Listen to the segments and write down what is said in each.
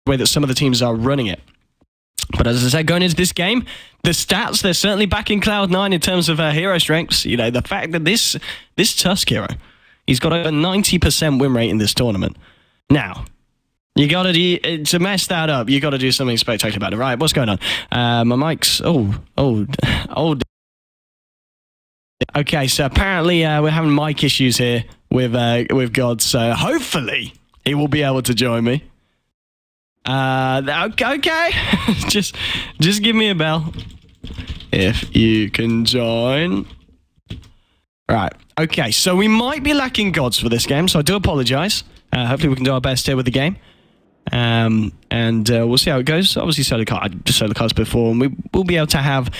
way that some of the teams are running it. But as I said, going into this game, the stats, they're certainly back in Cloud9 in terms of hero strengths. You know, the fact that this Tusk hero, he's got over 90% win rate in this tournament. Now, you got to do, to mess that up, you got to do something spectacular about it. Right, what's going on? My mic's, okay, so apparently we're having mic issues here with God, so hopefully he will be able to join me. Okay. just give me a bell if you can join. Right. Okay, so we might be lacking gods for this game, so I do apologize. Hopefully we can do our best here with the game. And we'll see how it goes. Obviously, solo cards before, and we'll be able to have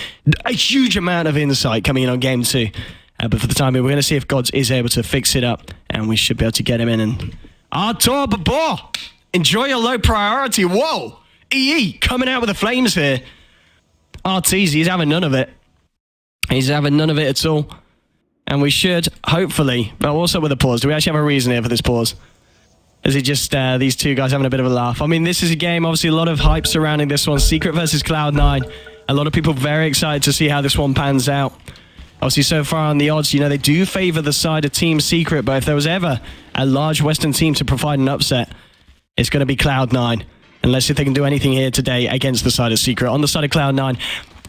a huge amount of insight coming in on game 2. But for the time being, we're going to see if Gods is able to fix it up, and we should be able to get him in. And Artur Babor, enjoy your low priority. Whoa! EE coming out with the flames here. Arteezy, he's having none of it. He's having none of it at all. And we should, hopefully... Well, also with a pause. Do we actually have a reason here for this pause? Is it just these two guys having a bit of a laugh? I mean, this is a game, obviously a lot of hype surrounding this one. Secret versus Cloud9. A lot of people very excited to see how this one pans out. Obviously, so far on the odds, you know, they do favour the side of Team Secret, but if there was ever a large Western team to provide an upset, it's going to be Cloud9. Unless if they can do anything here today against the side of Secret. On the side of Cloud9,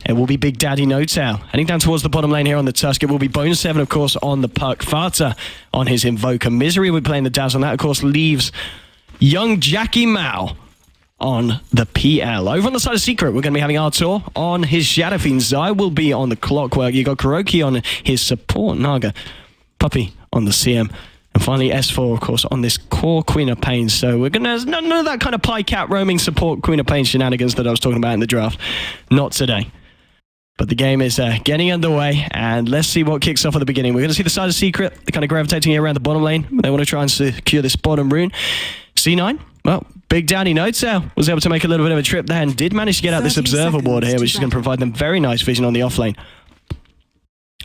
it will be Big Daddy No-Tail. Heading down towards the bottom lane here on the Tusk, it will be bo3, of course, on the Puck. Fata on his Invoker. Misery will be playing the Dazzle, and that, of course, leaves young Jackie Mao on the PL. Over on the side of Secret, we're going to be having Artur on his Shadow Fiend. Zai will be on the Clockwork. You got Kuroki on his support, Naga. Puppy on the CM. And finally, S4, of course, on this core Queen of Pain. So we're going to... None of that kind of pie cat roaming support Queen of Pain shenanigans that I was talking about in the draft. Not today. But the game is getting underway, and let's see what kicks off at the beginning. We're going to see the side of Secret. They're kind of gravitating around the bottom lane. They want to try and secure this bottom rune. C9, well, Big Daddy No-Tail was able to make a little bit of a trip there and did manage to get out this Observer Ward here, which is going to provide them very nice vision on the offlane.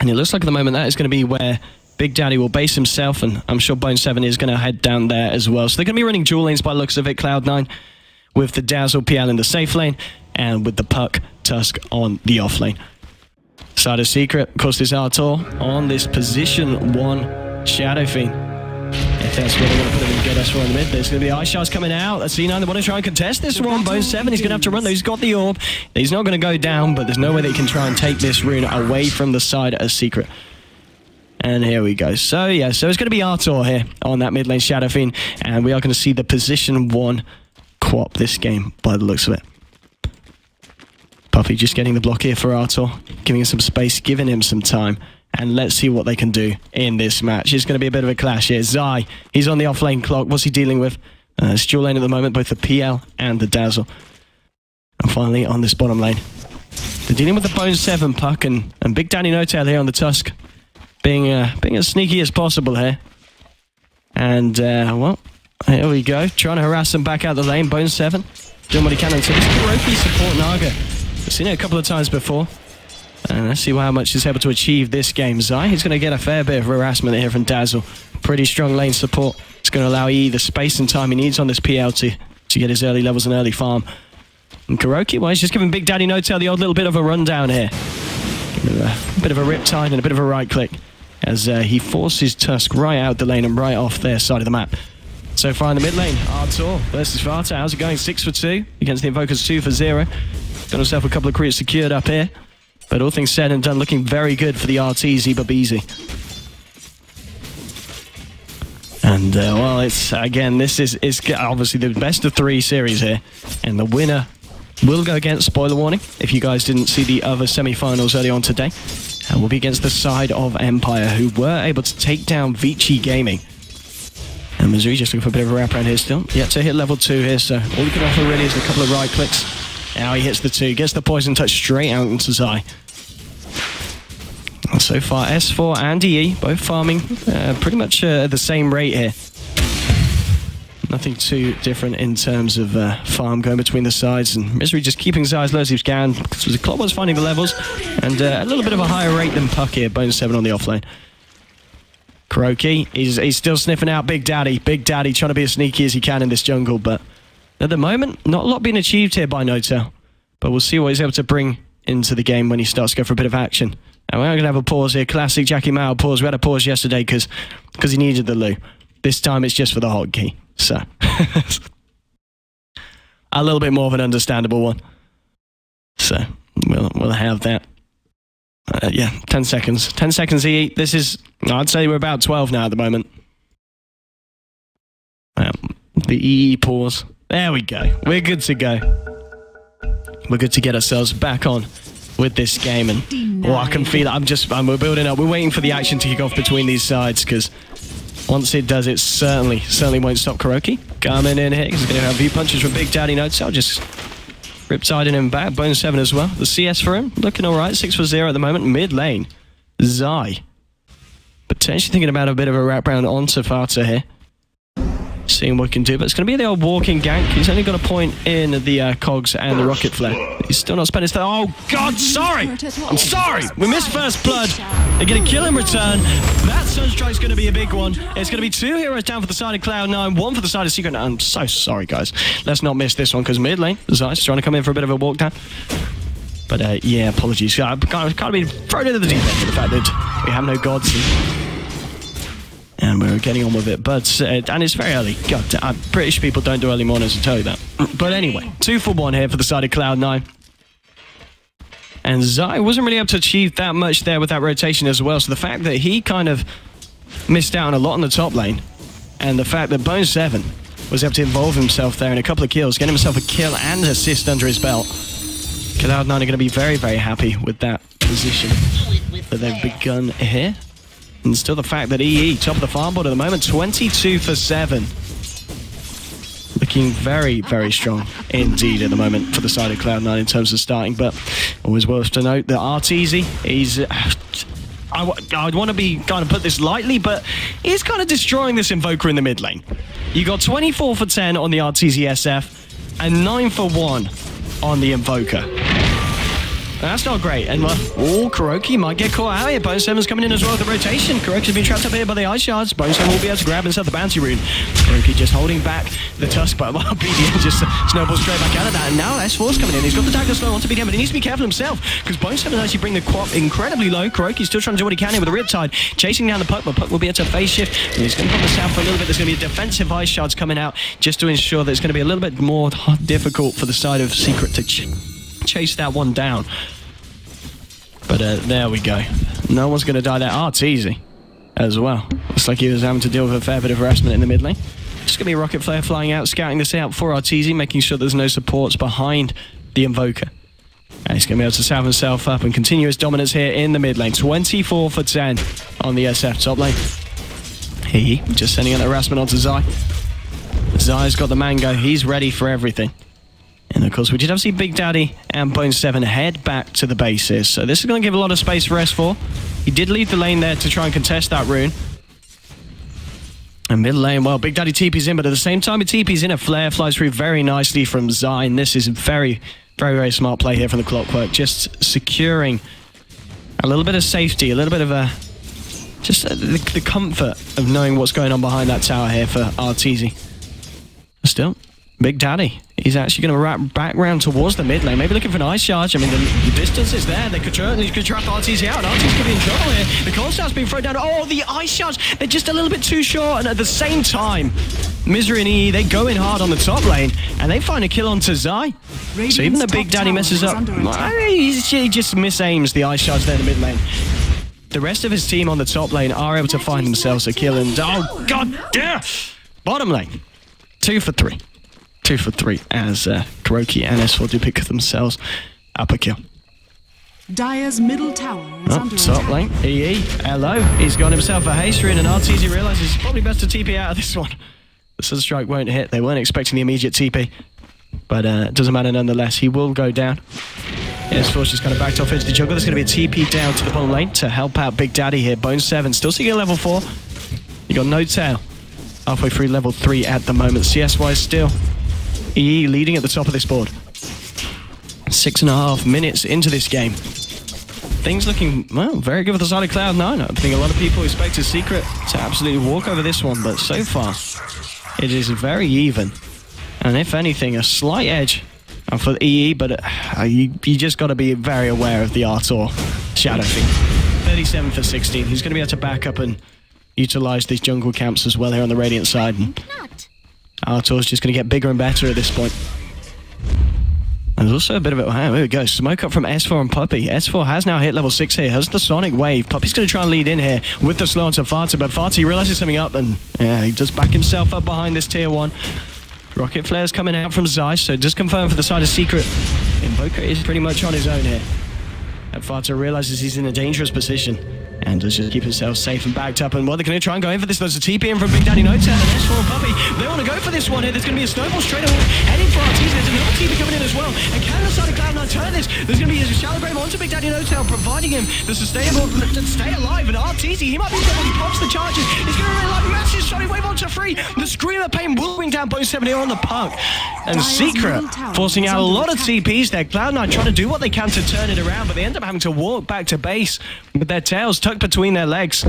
And it looks like at the moment that is going to be where Big Daddy will base himself, and I'm sure bo3 is going to head down there as well. So they're going to be running dual lanes by the looks of it, Cloud9, with the Dazzle PL in the safe lane, and with the Puck Tusk on the off lane. Side of Secret, of course, there's Artur on this position 1 Shadow Fiend. If that's where they're going to put him in good S4 in the mid, there's going to be Ice Shards coming out. Let's see C9, they want to try and contest this one. bo3, he's going to have to run though. He's got the orb. He's not going to go down, but there's no way that he can try and take this rune away from the side of Secret. And here we go. So, yeah, so it's going to be Artur here on that mid lane Shadow Fiend, and we are going to see the position 1 co-op this game by the looks of it. Puffy just getting the block here for Artur, giving him some space, giving him some time. And let's see what they can do in this match. It's going to be a bit of a clash here. Zai, he's on the off-lane clock. What's he dealing with? It's dual lane at the moment, both the PL and the Dazzle. And finally, on this bottom lane, they're dealing with the bo3 Puck and Big Daddy No-Tail here on the Tusk. Being as sneaky as possible here. And, well, here we go. Trying to harass them back out the lane. bo3 doing what he can until this Kuroki support Naga. We've seen it a couple of times before. And let's see how much he's able to achieve this game. Zai, he's going to get a fair bit of harassment here from Dazzle. Pretty strong lane support. It's going to allow EE the space and time he needs on this PL to get his early levels and early farm. And Kuroki, well, he's just giving Big Daddy No-Tail the odd little bit of a rundown here. A bit of a riptide and a bit of a right click as he forces Tusk right out the lane and right off their side of the map. So far in the mid lane, Artur versus Fata. How's it going? 6 for 2 against the Invokers, 2 for 0. Got himself a couple of creeps secured up here. But all things said and done, looking very good for the Arteezy Babeezy. And, well, it's, again, this is obviously the best of 3 series here. And the winner will go against, spoiler warning, if you guys didn't see the other semi-finals early on today, will be against the side of Empire, who were able to take down Vici Gaming. And Missouri just looking for a bit of a wraparound here still. Yet to hit level 2 here, so all you can offer really is a couple of right clicks. Now he hits the 2, gets the poison touch straight out into Zai. And so far, S4 and EE both farming pretty much at the same rate here. Nothing too different in terms of farm going between the sides, and Misery just keeping Zai as low as he can because the clock was finding the levels, and a little bit of a higher rate than Puck here, bo3 on the offlane. Kuroki, he's still sniffing out Big Daddy. Big Daddy trying to be as sneaky as he can in this jungle, but At the moment, not a lot being achieved here by Notel, but we'll see what he's able to bring into the game when he starts to go for a bit of action. And we're going to have a pause here. Classic Jackie Mao pause. We had a pause yesterday because he needed the loo. This time it's just for the hotkey. So, a little bit more of an understandable one. So, we'll have that. Yeah, 10 seconds. 10 seconds EE. This is, I'd say we're about 12 now at the moment. The EE pause. There we go. We're good to go. We're good to get ourselves back on with this game. And I can feel it. We're building up. We're waiting for the action to kick off between these sides because once it does, it certainly won't stop Kuroki. Coming in here. He's going to have view punches from Big Daddy Notel. Just riptiding him back. Bone 7 as well. The CS for him. Looking all right. 6 for 0 at the moment. Mid lane. Zai. Potentially thinking about a bit of a wraparound on Safata here. Seeing what he can do, but it's going to be the old walking gank. He's only got a point in the cogs and the rocket flare. He's still not spent his... Oh, God, sorry! I'm sorry! We missed first blood. They're going to kill in return. That Sunstrike's going to be a big one. It's going to be 2 heroes down for the side of Cloud9, 1 for the side of Secret. I'm so sorry, guys. Let's not miss this one, because mid lane, Zai's trying to come in for a bit of a walk down. But, yeah, apologies. I've kind of been thrown into the deep end for the fact that we have no gods. And we're getting on with it, but and it's very early. God, British people don't do early mornings, I'll tell you that. But anyway, 2 for 1 here for the side of Cloud9. And Zai wasn't really able to achieve that much there with that rotation as well. So the fact that he kind of missed out on a lot in the top lane, and the fact that Bone 7 was able to involve himself there in a couple of kills, getting himself a kill and assist under his belt, Cloud9 are going to be very, very happy with that position that they've begun here. And still the fact that EE, top of the farm board at the moment, 22 for 7. Looking very, very strong indeed at the moment for the side of Cloud9 in terms of starting. But always worth to note that Arteezy, he's... I'd want to be kind of put this lightly, but he's kind of destroying this Invoker in the mid lane. You got 24 for 10 on the Arteezy SF and 9 for 1 on the Invoker. That's not great. And, Kuroki might get caught out here. Bone 7's coming in as well with the rotation. Kuroki's been trapped up here by the ice shards. Bone 7 will be able to grab himself the bounty rune. Kuroki just holding back the tusk, but BDM just snowballs straight back out of that. And now S4's coming in. He's got the dagger slow onto BDM, but he needs to be careful himself because Bone 7 actually bring the quap incredibly low. Kuroki's still trying to do what he can here with the Riptide, chasing down the Puck, but Puck will be able to phase shift. And he's going to pop the south for a little bit. There's going to be a defensive ice shards coming out just to ensure that it's going to be a little bit more difficult for the side of Secret to chase that one down. But there we go. No one's going to die there. Arteezy as well. Looks like he was having to deal with a fair bit of harassment in the mid lane. Just going to be a rocket flare flying out, scouting this out for Arteezy, making sure there's no supports behind the Invoker. And he's going to be able to salve himself up and continue his dominance here in the mid lane. 24 for 10 on the SF top lane. He just sending out the harassment onto Zai. Zai's got the mango. He's ready for everything. And of course, we did see Big Daddy and Bone 7 head back to the bases. So this is going to give a lot of space for S4. He did leave the lane there to try and contest that rune. And mid lane, well, Big Daddy TP's in, but at the same time, he TP's in. A flare flies through very nicely from Zai. And this is very, very, very smart play here from the Clockwork. Just securing a little bit of safety, a little bit of a... just the comfort of knowing what's going on behind that tower here for Arteezy. Still, Big Daddy, he's actually going to wrap back round towards the mid lane, maybe looking for an ice charge. I mean, the distance is there. They could trap Arteezy out. Arteezy could be in trouble here. The cold star's been thrown down. Oh, the ice charge. They're just a little bit too short. And at the same time, Misery and EE, they go in hard on the top lane, and they find a kill onto Zai. So even the Big Daddy messes up. He just misaims the ice charge there in the mid lane. The rest of his team on the top lane are able to find themselves a kill. And, oh, God, yeah. Bottom lane, 2 for 3. 2 for 3 as Kuroki and S4 do pick themselves up a kill. Dire's middle tower is under top attack. lane, EE, hello. He's got himself a haste rune, and Arteezy realises it's probably best to TP out of this one. The Sunstrike won't hit. They weren't expecting the immediate TP. But it doesn't matter nonetheless. He will go down. S4's just kind of backed off into the jungle. There's going to be a TP down to the bottom lane to help out Big Daddy here. Bone 7 still seeking a level 4. You got no tail. Halfway through level 3 at the moment. CS-wise still. EE leading at the top of this board. 6.5 minutes into this game. Things looking, well, very good for the side of Cloud9. I think a lot of people expected Secret to absolutely walk over this one, but so far, it is very even. And if anything, a slight edge for the EE, but you just got to be very aware of the Artor Shadow Fiend. 37 for 16. He's going to be able to back up and utilize these jungle camps as well here on the Radiant side. And Artor's just going to get bigger and better at this point. There's also a bit of it. Wow, here we go. Smoke up from S4 and Puppey. S4 has now hit level 6 here. Has the Sonic Wave. Puppey's going to try and lead in here with the slow onto Fata, but Fata realizes something up and yeah, he does back himself up behind this tier 1. Rocket Flare's coming out from Zai, so just confirm for the side of Secret. Invoker is pretty much on his own here. And Fata realizes he's in a dangerous position and does just keep himself safe and backed up. And what they're going to try and go in for this. There's a TP in from Big Daddy Notetown and S4 and Puppey. They want to go for this one here. There's going to be a snowball straight away heading for Arteezy. There's another TP coming in as well. And can the side of Cloud9 turn this? There's going to be a shallow grave onto Big Daddy Notetown, providing him the sustainable to stay alive. And Arteezy, he might be when he pops the charges. He's going to remain alive. Massive Sonic Wave onto 3. The Screamer Pain will bring down bo3 here on the puck. And Secret forcing out a lot of TPs there. Cloud9 trying to do what they can to turn it around, but they end up having to walk back to base with their tails tucked between their legs.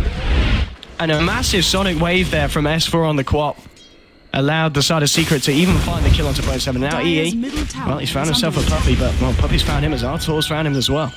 And a massive Sonic Wave there from S4 on the quad allowed the side of Secret to even find the kill onto bo3. Now EE, well, he's found himself a Puppey, but well, Puppey's found him as Artor's found him as well.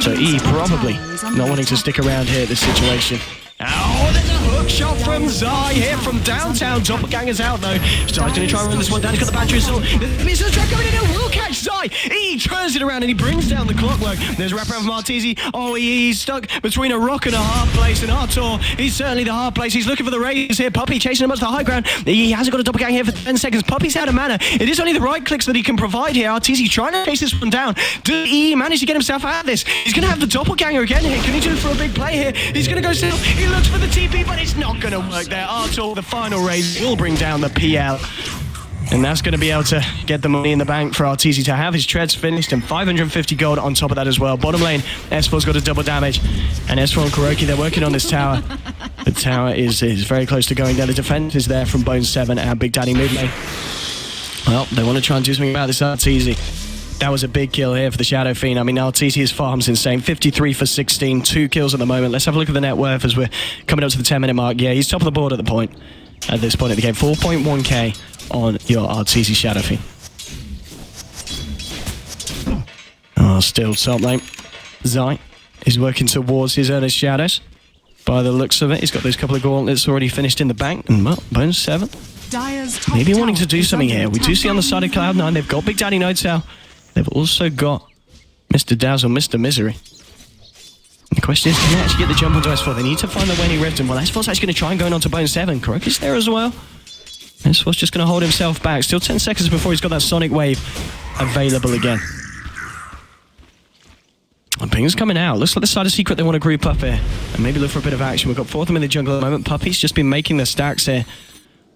So EE probably not wanting to stick around here at this situation. Oh, there's a hook shot from Zai here from downtown. Doppelganger's out though. Zai's going to try and run this one down. He's got the battery assault. There's a track coming in and will catch Zai. He turns it around and he brings down the clockwork. There's a wraparound from Arteezy. Oh, he's stuck between a rock and a hard place. And Artor, he's certainly the hard place. He's looking for the raise here. Puppey chasing him up to the high ground. He hasn't got a doppelganger here for 10 seconds. Puppey's out of mana. It is only the right clicks that he can provide here. Arteezy trying to chase this one down. Does he manage to get himself out of this? He's going to have the doppelganger again here. Can he do it for a big play here? He's going to go still. He looks for the TP, but it's not going to work there. Artor, the final raise, will bring down the PL. And that's going to be able to get the money in the bank for Arteezy to have his treads finished and 550 gold on top of that as well. Bottom lane, S4's got a double damage. And S4 and Kuroki, they're working on this tower. The tower is very close to going down. The defense is there from bo3 and Big Daddy mid lane. Well, they want to try and do something about this Arteezy. That was a big kill here for the Shadow Fiend. I mean, Arteezy's farm's insane. 53 for 16, 2 kills at the moment. Let's have a look at the net worth as we're coming up to the 10-minute mark. Yeah, he's top of the board at this point of the game. 4.1k on your Arteezy Shadow Fiend. Oh, still top lane. Zai is working towards his earnest shadows. By the looks of it, he's got those couple of gauntlets already finished in the bank. And well, bo3 maybe wanting to do something here. We do see on the side of Cloud9, they've got Big Daddy Notetown. They've also got Mr. Dazzle, Mr. Misery. And the question is, can they actually get the jump onto S4? They need to find the Wenny Rift, and well, S4's actually going to try and go on to bo3. Kuroki's there as well. S4's just going to hold himself back. Still 10 seconds before he's got that Sonic Wave available again. And Ping's coming out. Looks like the side of Secret they want to group up here and maybe look for a bit of action. We've got 4 of them in the jungle at the moment. Puppey's just been making the stacks here.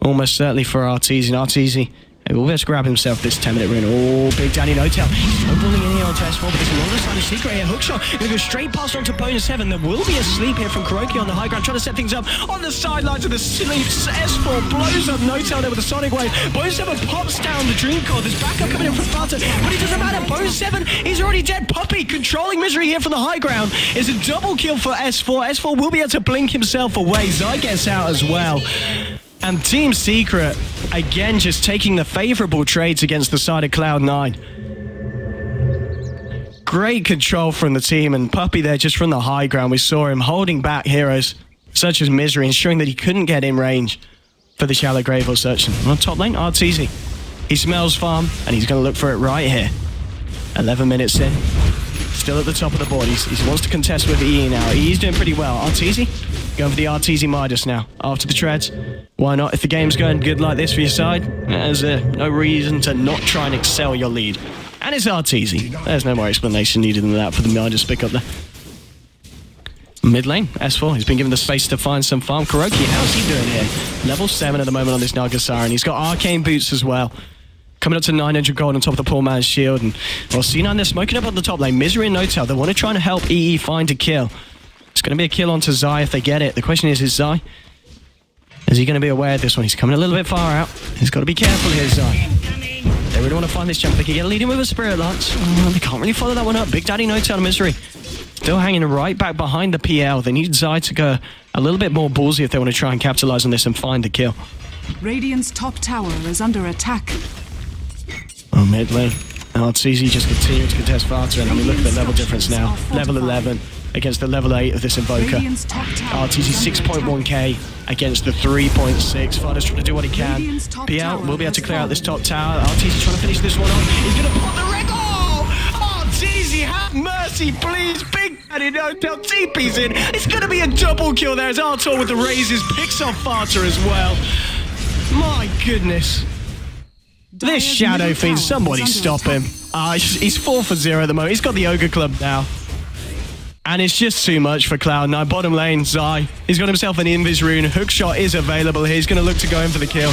Almost certainly for Arteezy. And Arteezy will be able to grab himself this 10-minute run. Oh, Big Daddy Notetown. Snowballing in here on S4, but there's another side of Secret here. Hookshot. Going to go straight past onto bo3. There will be a sleep here from Kuroki on the high ground, trying to set things up on the sidelines of the sleeps. S4 blows up Notetown there with a Sonic Wave. bo3 pops down the Dream Core. There's backup coming in from Fata, but it doesn't matter. bo3, he's already dead. Puppey controlling Misery here from the high ground. It's a double kill for S4. S4 will be able to blink himself away. Zai gets out as well. And Team Secret, again, just taking the favourable trades against the side of Cloud9. Great control from the team, and Puppey there just from the high ground. We saw him holding back heroes such as Misery, ensuring that he couldn't get in range for the shallow grave or such. On top lane, Arteezy. He smells farm, and he's going to look for it right here. 11 minutes in. Still at the top of the board. He wants to contest with EE now. EE's doing pretty well. Arteezy, going for the Arteezy Midas now. After the treads. Why not? If the game's going good like this for your side, there's no reason to not try and excel your lead. And it's Arteezy. There's no more explanation needed than that for the Midas pick up there. Mid lane, S4, he's been given the space to find some farm. Kuroki, how's he doing here? Level 7 at the moment on this Nagasara, and he's got arcane boots as well. Coming up to 900 gold on top of the poor man's shield. And well, C9, they're smoking up on the top lane. Misery and Notetown, they want to try and help EE find a kill. It's going to be a kill onto Zai if they get it. The question is Zai? Is he going to be aware of this one? He's coming a little bit far out. He's got to be careful here, Zai. They really want to find this jump. They can get a lead in with a Spirit Lance. Oh, they can't really follow that one up. Big Daddy Notetown and Misery still hanging right back behind the PL. They need Zai to go a little bit more ballsy if they want to try and capitalize on this and find the kill. Radiant's top tower is under attack. Oh, mid lane. Arteezy just continuing to contest Varta, and I mean, look at the level difference now. Level 11 against the level 8 of this Invoker. Arteezy 6.1k against the 3.6. Varta's trying to do what he can. PL will be able to clear out this top tower. Arteezy trying to finish this one off. He's going to put the red. Oh! Arteezy, have mercy, please. Big Daddy No-Tell TP's in. It's going to be a double kill there as Artur with the raises picks off Varta as well. My goodness. This Shadow Fiend, somebody stop him. He's 4 for 0 at the moment. He's got the Ogre Club now. And it's just too much for Cloud9. Bottom lane, Zai. He's got himself an Invis rune. Hookshot is available here. He's going to look to go in for the kill.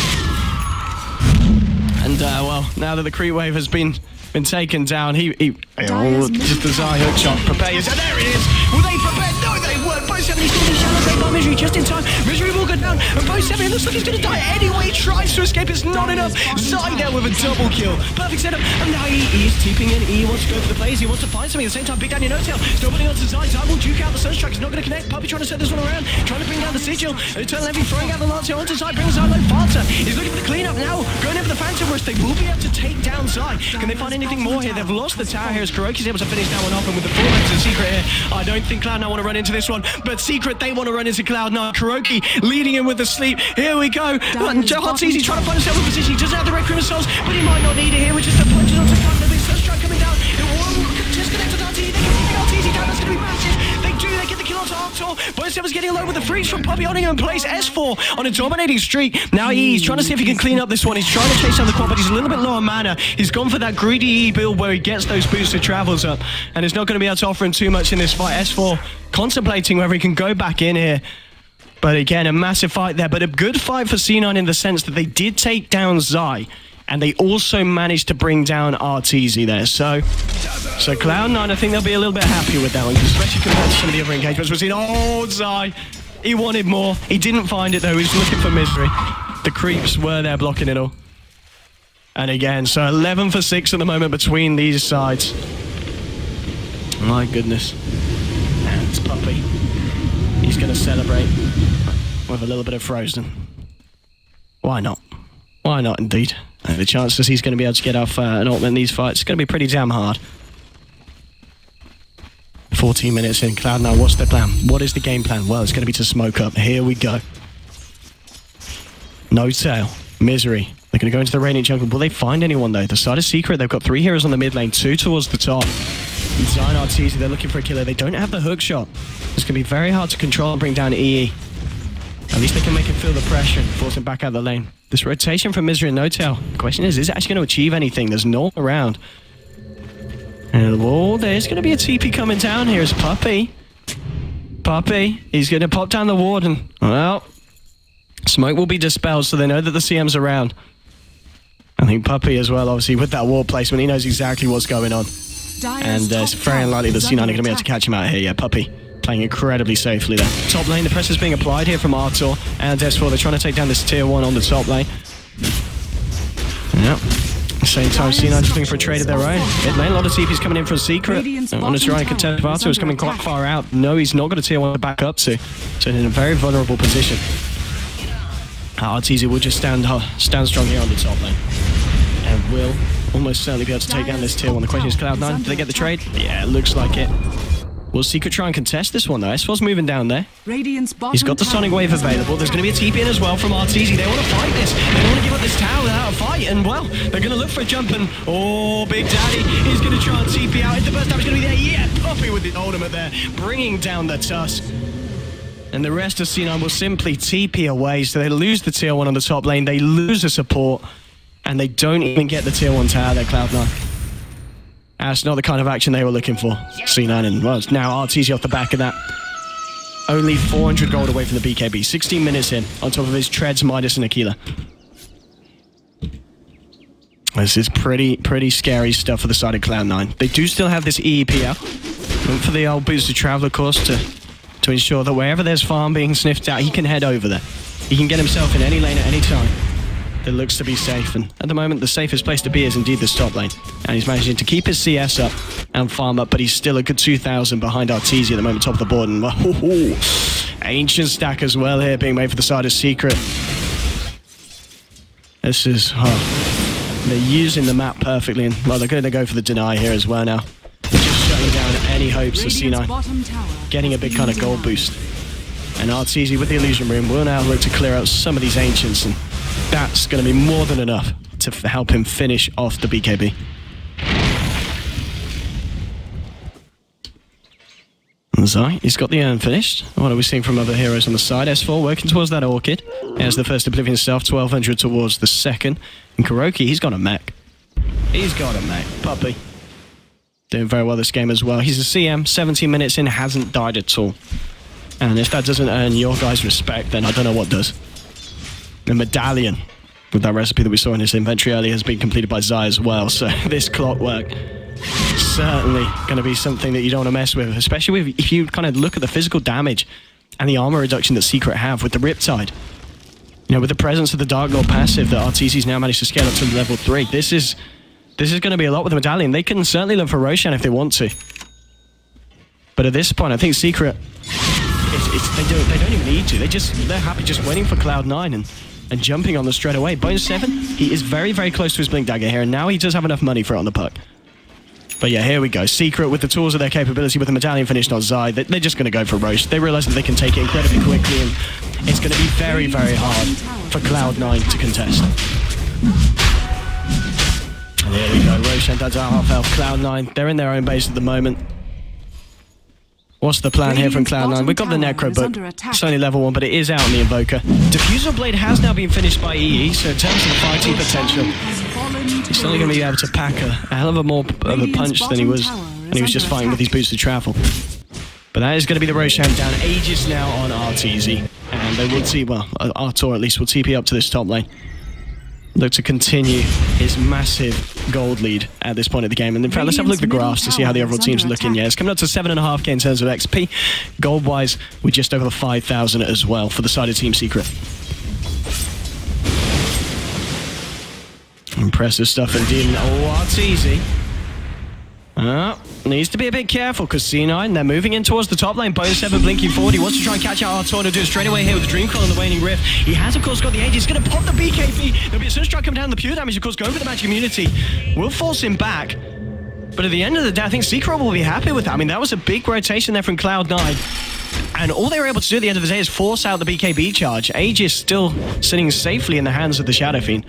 And, well, now that the creep wave has been taken down, just the Zai hookshot. Prepare yourself. There it is. Will they prepare? No, they weren't. bo3 is going to shadow saved by Misery just in time. Misery will go down. And bo3 looks like he's going to die anyway. Tries to escape. It's not enough. Zai there with a double kill. Perfect setup. And now he is TPing in. He wants to go for the plays. He wants to find something. At the same time, Big Daddy No-Tail still putting on to Zai. Zai will duke out the Sunstrike. He's not going to connect. Puppy trying to set this one around. Trying to bring down the Sigil. Eternal Envy throwing out the Lance onto Zai. Brings Zai low faster. He's looking for the cleanup now. Going over the Phantom Rush. They will be able to take down Zai. Can they find anything more here? They've lost the tower here as Kuroki's able to finish that one off, and with the 4 members of Secret here, I don't think Cloud9 want to run into this one, but Secret, they want to run into Cloud9. Kuroki leading him with the sleep. Here we go. Arteezy trying to find himself in position. He doesn't have the Requiem of Souls, but he might not need it here, which is the punches onto Cloud9. Big Sunstrike coming down. It won't disconnect with Arteezy. They can take Arteezy down. That's going to be massive. They get the kill onto Artur. bo3's getting alone with the freeze from Puppy on him in place. S4 on a dominating streak. Now he's trying to see if he can clean up this one. He's trying to chase down the quad, but he's a little bit low on mana. He's gone for that greedy E build where he gets those boosted travels up, and it's not going to be able to offer him too much in this fight. S4 contemplating whether he can go back in here. But again, a massive fight there, but a good fight for C9 in the sense that they did take down Zai, and they also managed to bring down Arteezy there. So Cloud9, I think they'll be a little bit happy with that one, especially compared to some of the other engagements we've seen. Oh, Zai, he wanted more. He didn't find it though. He was looking for Misery. The creeps were there blocking it all. And again, so 11 for 6 at the moment between these sides. My goodness. And it's Puppy. He's going to celebrate with a little bit of Frozen. Why not? Why not, indeed? The chances he's going to be able to get off an ultimate in these fights is going to be pretty damn hard. 14 minutes in. Cloud9, what's their plan? What is the game plan? Well, it's going to be to smoke up. Here we go. No-Tail. Misery. They're going to go into the Radiant Jungle. Will they find anyone, though? The side is Secret. They've got 3 heroes on the mid lane, 2 towards the top. Zai and Arteezy, they're looking for a killer. They don't have the hook shot. It's going to be very hard to control and bring down EE. At least they can make him feel the pressure and force him back out of the lane. This rotation from Misery and No-Tail. The question is it actually going to achieve anything? There's no one around. And, oh, there's going to be a TP coming down here. It's Puppy. Puppy. He's going to pop down the ward and, well, smoke will be dispelled, so they know that the CM's around. I think Puppy as well, obviously, with that ward placement, he knows exactly what's going on. And it's very unlikely that C9 are going to be able to catch him out here. Yeah, Puppy playing incredibly safely there. Top lane, the press is being applied here from Artur and S4. They're trying to take down this tier 1 on the top lane. Yep. At the same time, C9 just looking for a trade of their own. Mid lane, a lot of TP's coming in for a Secret. On to try and contest Artur is coming quite far out. No, he's not got a tier 1 to back up to. So in a very vulnerable position. Arteezy will just stand strong here on the top lane. And will almost certainly be able to take down this tier 1. The question is Cloud9, do they get the trade? Yeah, it looks like it. Will Secret try and contest this one though? S4's moving down there. He's got the Sonic Wave available. There's going to be a TP in as well from Arteezy. They want to fight this. They don't want to give up this tower without a fight. And well, they're going to look for a jump and, oh, Big Daddy is going to try and TP out. If the burst damage is going to be there, yeah, Puppy with the ultimate there, bringing down the Tusk. And the rest of C9 will simply TP away, so they lose the tier 1 on the top lane, they lose the support, and they don't even get the tier 1 tower there, Cloud9. That's not the kind of action they were looking for. C9 and, well, it's now Arteezy off the back of that. Only 400 gold away from the BKB. 16 minutes in, on top of his treads, Midas and Aquila. This is pretty scary stuff for the side of Cloud9. They do still have this EEP out. Look for the old boosted traveler course to ensure that wherever there's farm being sniffed out, he can head over there. He can get himself in any lane at any time. It looks to be safe, and at the moment the safest place to be is indeed the top lane. And he's managing to keep his CS up and farm up, but he's still a good 2,000 behind Arteezy at the moment, top of the board. And ancient stack as well here being made for the side of Secret. This is They're using the map perfectly, and well, they're going to go for the deny here as well now. Just shutting down any hopes of C9 getting a big kind of gold boost. And Arteezy with the illusion room will now look to clear out some of these ancients, and that's going to be more than enough to help him finish off the BKB. Zai, he's got the urn finished. What are we seeing from other heroes on the side? S4 working towards that Orchid. There's the first Oblivion Stealth, 1200 towards the second. And Kuroki, he's got a mech. He's got a mech. Puppy. Doing very well this game as well. He's a CM, 17 minutes in, hasn't died at all. And if that doesn't earn your guys' respect, then I don't know what does. The medallion, with that recipe that we saw in his inventory earlier, has been completed by Zai as well. So this clockwork, certainly going to be something that you don't want to mess with, especially if you kind of look at the physical damage and the armor reduction that Secret have with the Riptide. You know, with the presence of the Dark Lord passive that Arteezy's now managed to scale up to level 3, this is going to be a lot with the medallion. They can certainly look for Roshan if they want to. But at this point, I think Secret, they don't even need to. They're happy just waiting for Cloud9 and jumping on them straight away. Bone7, he is very, very close to his Blink Dagger here, and now he does have enough money for it on the puck. But yeah, here we go. Secret with the tools of their capability with the medallion finished on Zai. They're just going to go for Roche. They realize that they can take it incredibly quickly, and it's going to be very, very hard for Cloud9 to contest. And here we go. Roche and Dad's half health. Cloud9, they're in their own base at the moment. What's the plan here from Cloud9? We've got the Necro book. It's only level 1, but it is out on the Invoker. Diffusal Blade has now been finished by EE, so in terms of fighting potential, he's still going to be able to pack a hell of a more of a punch than he was when he was just fighting with these boosted travel. But that is going to be the Roshan down. Aegis now on Arteezy, and they will see, well, Artur at least will TP up to this top lane. Look to continue his massive gold lead at this point of the game. And in fact, let's have a look at the graphs to see how the overall team's looking. Yeah, it's coming up to 7.5k in terms of XP. Gold-wise, we're just over 5,000 as well for the side of Team Secret. Impressive stuff indeed. Oh, Arteezy. Needs to be a bit careful because C9, they're moving in towards the top lane. Bone7 blinking forward. He wants to try and catch out Artur to do it straight away here with the Dreamcoil and the Waning Rift. He has, of course, got the Aegis. He's going to pop the BKB. There'll be a Sunstrike coming down. The pure damage, of course, going for the Magic Immunity. Will force him back. But at the end of the day, I think Secret will be happy with that. I mean, that was a big rotation there from Cloud9. And all they were able to do at the end of the day is force out the BKB charge. Aegis still sitting safely in the hands of the Shadow Fiend.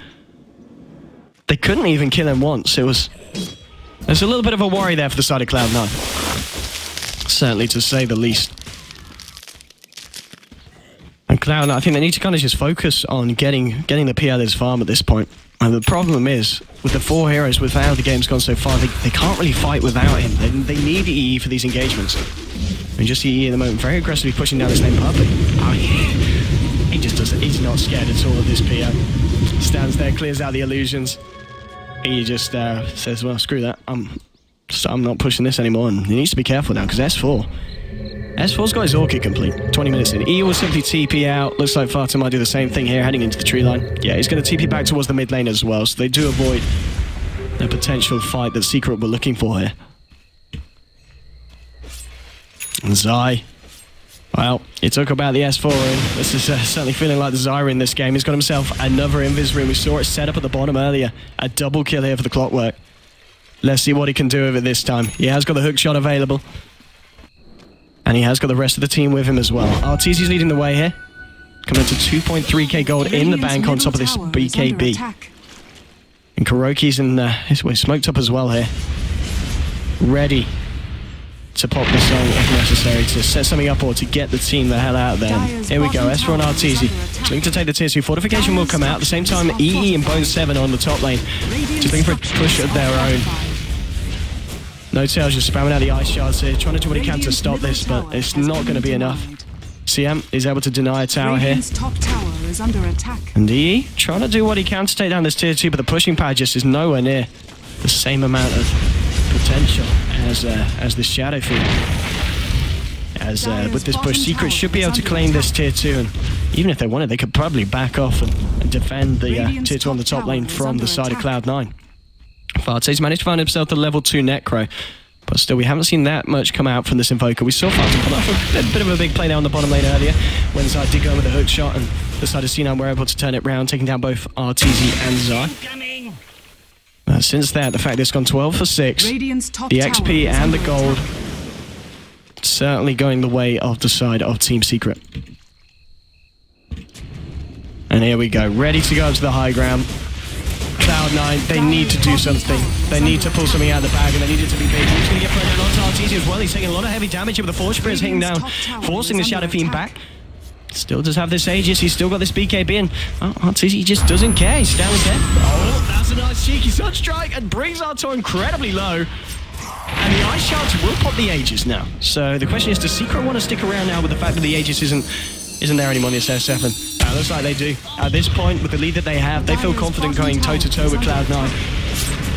They couldn't even kill him once. There's a little bit of a worry there for the side of Cloud9. Certainly, to say the least. And Cloud9, I think they need to kind of just focus on getting the PL's farm at this point. And the problem is, with the 4 heroes, with how the game's gone so far, they can't really fight without him. They need EE for these engagements. And just EE at the moment, very aggressively pushing down this lane puppy. I mean, he just doesn't, he's not scared at all of this PL. Stands there, clears out the illusions. He just says, well, screw that. I'm not pushing this anymore, and he needs to be careful now, because S4's got his Orchid complete. 20 minutes in. E will simply TP out. Looks like Fata might do the same thing here, heading into the tree line. Yeah, he's going to TP back towards the mid lane as well, so they do avoid a potential fight that Secret were looking for here. And Zai. Well, it took about the S4 in. This is certainly feeling like the Zyra in this game. He's got himself another Invis room. We saw it set up at the bottom earlier. A double kill here for the Clockwork. Let's see what he can do with it this time. He has got the hook shot available. And he has got the rest of the team with him as well. Arteezy's leading the way here. Coming up to 2.3k gold in the bank on top of this BKB. And Kuroki's in his way, smoked up as well here. Ready to pop this on if necessary, to set something up or to get the team the hell out of there. Here we go, S4 and Arteezy. Looking to take the tier 2. Fortification will come out. At the same time, EE and Bone7 on the top lane. Just looking for a push of their own. No Tails just spamming out the ice shards here, trying to do what he can to stop this, but it's not going to be enough. CM is able to deny a tower here. And EE trying to do what he can to take down this tier 2, but the pushing power just is nowhere near the same amount of potential as this Shadow Fiend. With this push, Secret should be able to claim this tier 2, and even if they wanted, they could probably back off and defend the tier 2 on the top lane from the side of Cloud9. Farte's managed to find himself the level 2 Necro, but still we haven't seen that much come out from this Invoker. We saw Farte pull off a bit of a big play down the bottom lane earlier when Zai did go with a hook shot, and the side of C9 were able to turn it round, taking down both Arteezy and Zai. Since that, the fact it's gone 12 for 6, Radiant's top the tower XP is and the under gold attack. certainly going the way of the side of Team Secret. And here we go, ready to go up to the high ground. Cloud9, they need to do something. They need to pull something out of the bag, and they need it to be big. He's going to get thrown down onto Arteezy as well. He's taking a lot of heavy damage here with the Force Spirit hitting down, forcing the Shadow Fiend back. Still does have this Aegis. He's still got this BKB, and Arteezy just doesn't care. He's down again. Oh, that's a nice cheeky Sunstrike, and brings Arto incredibly low. And the Ice Shards will pop the Aegis now. So the question is, does Secret want to stick around now with the fact that the Aegis isn't there anymore in this S7? Looks like they do. At this point, with the lead that they have, they feel confident going toe-to-toe with Cloud9.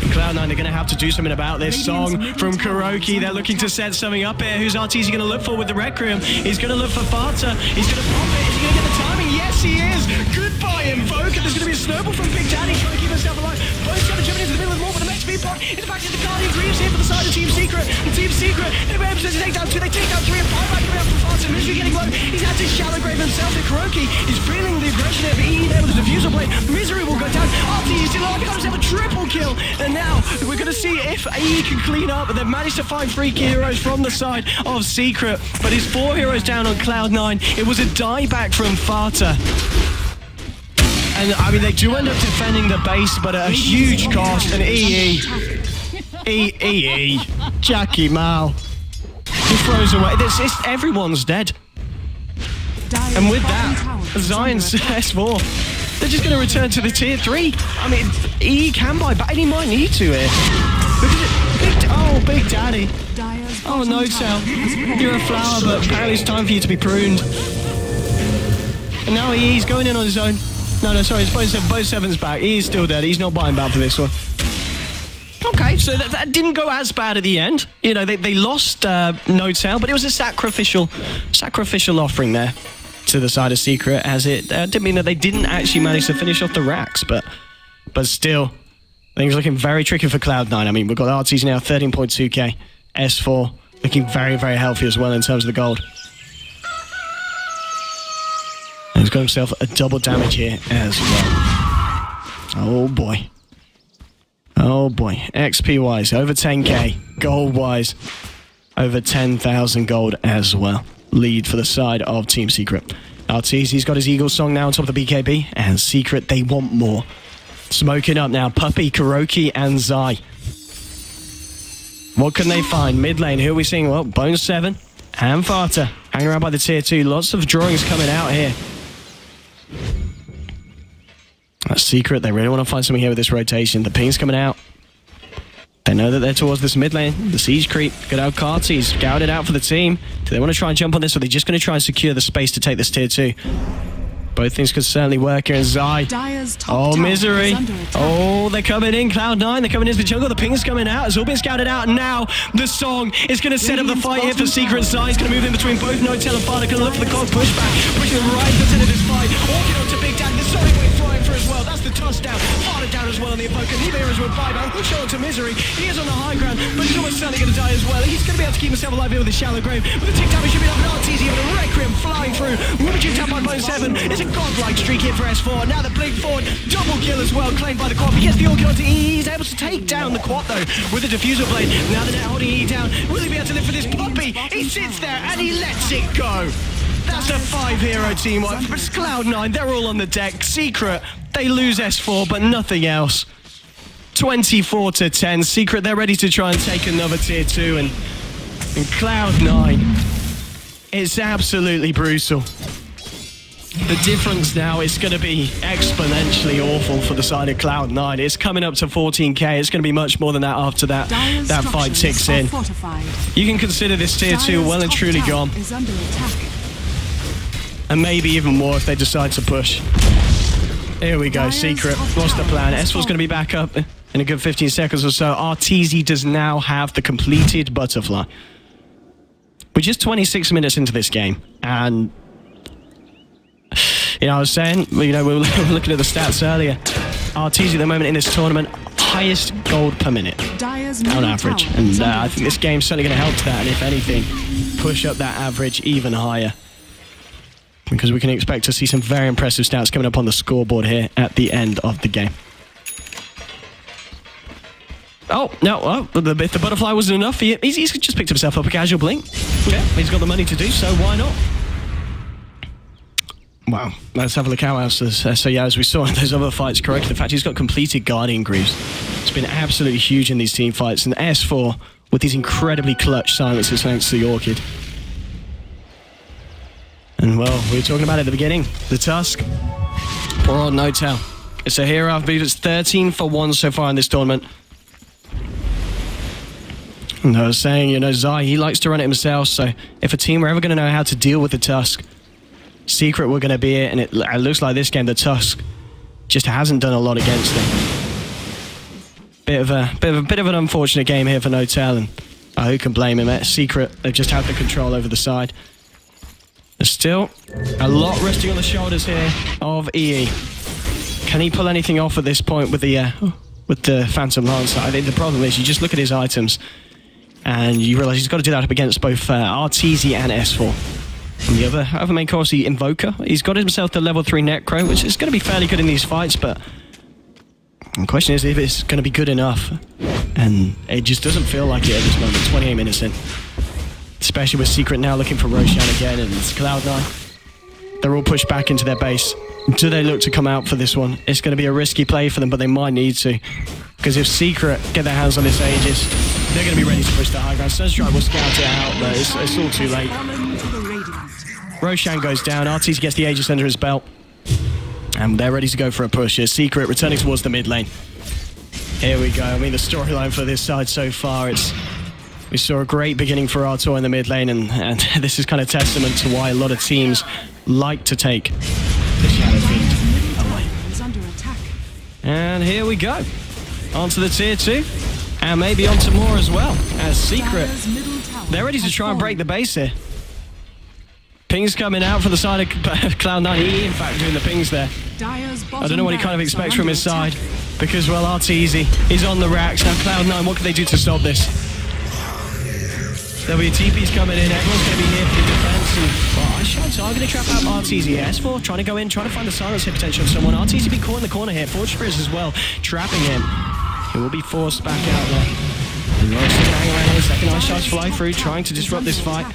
And Cloud9 are going to have to do something about this song from Kuroki. They're looking to set something up here. Who's Arteezy going to look for with the Requiem? He's going to look for Farta. He's going to pop it. Is he going to get the timing? Yes, he is. Goodbye, Invoke. And there's going to be a snowball from Big Daddy trying to keep himself alive. Both trying to jump into the middle of the wall with the XP pot. In the back of the Guardian Greaves here for the side of Team Secret. And Team Secret, they're able to take down 2. They take down 3 and 5 back around for Farta. Misery getting low. He's had to shallow grave himself. And Kuroki is feeling the aggression there, but he's able to defuse a blade. Misery will go down. Arteezy still alive. He got himself a triple kill. And now we're going to see if E can clean up. They've managed to find 3 key heroes from the side of Secret, but it's 4 heroes down on Cloud9. It was a dieback from Farta. And I mean, they do end up defending the base, but at a huge cost. And EE, Jackie Mao, he throws away. Everyone's dead. And with that, Zion's S4, they're just going to return to the tier 3. I mean, he can buy back, and he might need to here. Look at it. Big Daddy. Oh, no, Cell. You're a flower, but apparently it's time for you to be pruned. And now he's going in on his own. No, sorry, it's bo7's back. He's still dead. He's not buying back for this one. Okay, so that didn't go as bad at the end. You know, they lost No Tail, but it was a sacrificial offering there to the side of Secret, as it didn't mean that they didn't actually manage to finish off the racks, but still, things looking very tricky for Cloud9. I mean, we've got Arteezy now 13.2k, S4 looking very, very healthy as well in terms of the gold. He's got himself a double damage here as well. Oh boy. Oh boy. XP wise, over 10k. Gold wise, over 10,000 gold as well. Lead for the side of Team Secret. Arteezy's got his Eagle song now on top of the BKB, and Secret, they want more. Smoking up now, Puppy, Kuroki, and Zai. What can they find? Mid lane, who are we seeing? Well, bo7 and Farta hanging around by the tier 2. Lots of drawings coming out here. That's Secret, they really want to find something here with this rotation. The ping's coming out. They know that they're towards this mid lane. The siege creep. Good old Carty's scouted out for the team. Do they want to try and jump on this, or are they just going to try and secure the space to take this tier 2? Both things could certainly work here. And Zai. Oh, Misery. Oh, they're coming in. Cloud9, they're coming into the jungle. The ping's coming out. It's all been scouted out. And now the song is going to set up the fight here for Secret. Zai's going to move in between both No Tail and Farta. Going to look for the cog pushback. Pushing them right to the center of this fight. Walking on to Big Daddy. The Sonic Wave flying through as well. That's the toss down. Farta down as well on the Invoker. Neither heroes will buy back. Push on to Misery. He is on the high ground, but he's almost certainly going to die as well. He's going to be able to keep himself alive here with a shallow grave. With the tick-tack, he should be up an Arteezy with a Requiem flying through. Rummaging tap by bo7. It's a godlike streak here for S4. Now the blink forward. Double kill as well, claimed by the quad. He gets the all-kill onto E. He's able to take down the quad, though, with the diffuser blade. Now they're holding E down. Will he be able to live for this Puppy? He sits there and he lets it go. That's a 5-hero team wipe. It's Cloud9, they're all on the deck. Secret, they lose S4, but nothing else. 24-10. Secret, they're ready to try and take another tier 2, and Cloud9, it's absolutely brutal. The difference now is going to be exponentially awful for the side of Cloud9. It's coming up to 14k. It's going to be much more than that after that fight ticks in. You can consider this tier 2 well and truly gone. And maybe even more if they decide to push. Here we go, Secret. What's the plan? S4's going to be back up in a good 15 seconds or so. Arteezy does now have the completed butterfly. We're just 26 minutes into this game, and you know, I was saying, you know, we were looking at the stats earlier. Arteezy at the moment in this tournament, highest gold per minute on average, and I think this game's certainly going to help to that, and if anything, push up that average even higher, because we can expect to see some very impressive stats coming up on the scoreboard here at the end of the game. Oh, no, if the butterfly wasn't enough, he's just picked himself up a casual blink. Yeah, he's got the money to do so, why not? Wow, let's have a look how else there's... so yeah, as we saw in those other fights, correct, the fact he's got completed Guardian Greaves. It's been absolutely huge in these team fights, and S4 with these incredibly clutch silences thanks to the Orchid. And well, we were talking about it at the beginning, the Tusk. Poor old No-Tail. It's a hero, I believe it's 13 for 1 so far in this tournament. And I was saying, you know, Zai, he likes to run it himself, so if a team were ever going to know how to deal with the Tusk, Secret were going to be it, and it looks like this game, the Tusk just hasn't done a lot against them. Bit of an unfortunate game here for No-Tail, and who can blame him? Secret, they've just had the control over the side. There's still a lot resting on the shoulders here of EE. Can he pull anything off at this point with the Phantom Lancer? I think the problem is you just look at his items and you realise he's got to do that up against both Arteezy and S4. And the other main course, the Invoker, he's got himself the level 3 Necro, which is going to be fairly good in these fights, but the question is if it's going to be good enough. And it just doesn't feel like it at this moment, 28 minutes in. Especially with Secret now looking for Roshan again, and it's Cloud9. They're all pushed back into their base. Do they look to come out for this one? It's going to be a risky play for them, but they might need to. Because if Secret get their hands on this Aegis, they're going to be ready to push the high ground. Sunstrike will scout it out, but it's all too late. Roshan goes down, Arteezy gets the Aegis under his belt. And they're ready to go for a push. Here's Secret returning towards the mid lane. Here we go. I mean, the storyline for this side so far, we saw a great beginning for Artur in the mid lane, and this is kind of testament to why a lot of teams like to take the Shadow Fiend away. And here we go. Onto the tier 2, and maybe onto more as well. As Secret, they're ready to try and break the base here. Pings coming out for the side of Cloud9. He, in fact, doing the pings there. I don't know what he kind of expects from his side, because, well, Arteezy is on the racks. Now, Cloud9, what can they do to stop this? There'll be TP's coming in, everyone's going to be here for the defense, and well, I'm going to trap out Arteezy. S4 trying to go in, trying to find the silence hit potential of someone. Arteezy be caught in the corner here. Forge Spears as well, trapping him. He will be forced back out there. And Royce can hang around here. Second Ice Shards fly through, trying to disrupt this fight.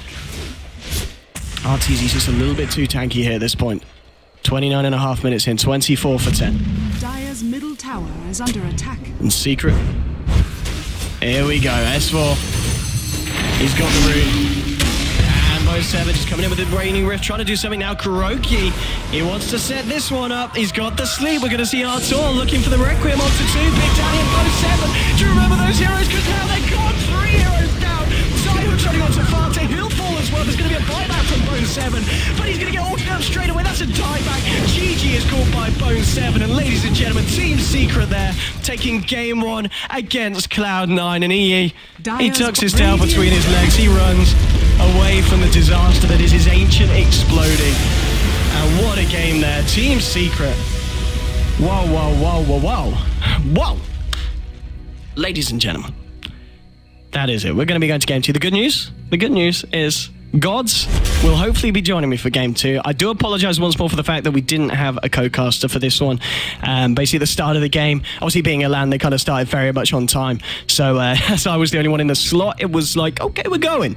Arteezy's just a little bit too tanky here at this point. 29.5 minutes in, 24 for 10. Dire's middle tower is under attack. And Secret. Here we go, S4. He's got the rune. And bo3 just coming in with the Raining Rift, trying to do something now. Kuroki, he wants to set this one up. He's got the sleep. We're going to see Artur looking for the Requiem onto 2. Big Daddy and bo3. Do you remember those heroes? Because now they're gone. 3 heroes down. Zyro trying onto Farte. He'll fall as well. There's going to be a buyback from bo3. But he's going to get ulted up straight away. That's a dieback. GG is caught by bo3. And ladies and gentlemen, Team Secret there, taking game 1 against Cloud9. And EE, he tucks his tail between his legs. He runs away from the disaster that is his ancient exploding. And what a game there. Team Secret. Whoa, whoa, whoa, whoa, whoa. Whoa. Ladies and gentlemen, that is it. We're going to be going to game 2. The good news is Gods will hopefully be joining me for game 2. I do apologize once more for the fact that we didn't have a co-caster for this one. Basically, at the start of the game, obviously being a LAN, they kind of started very much on time. So as I was the only one in the slot, it was like, okay, we're going.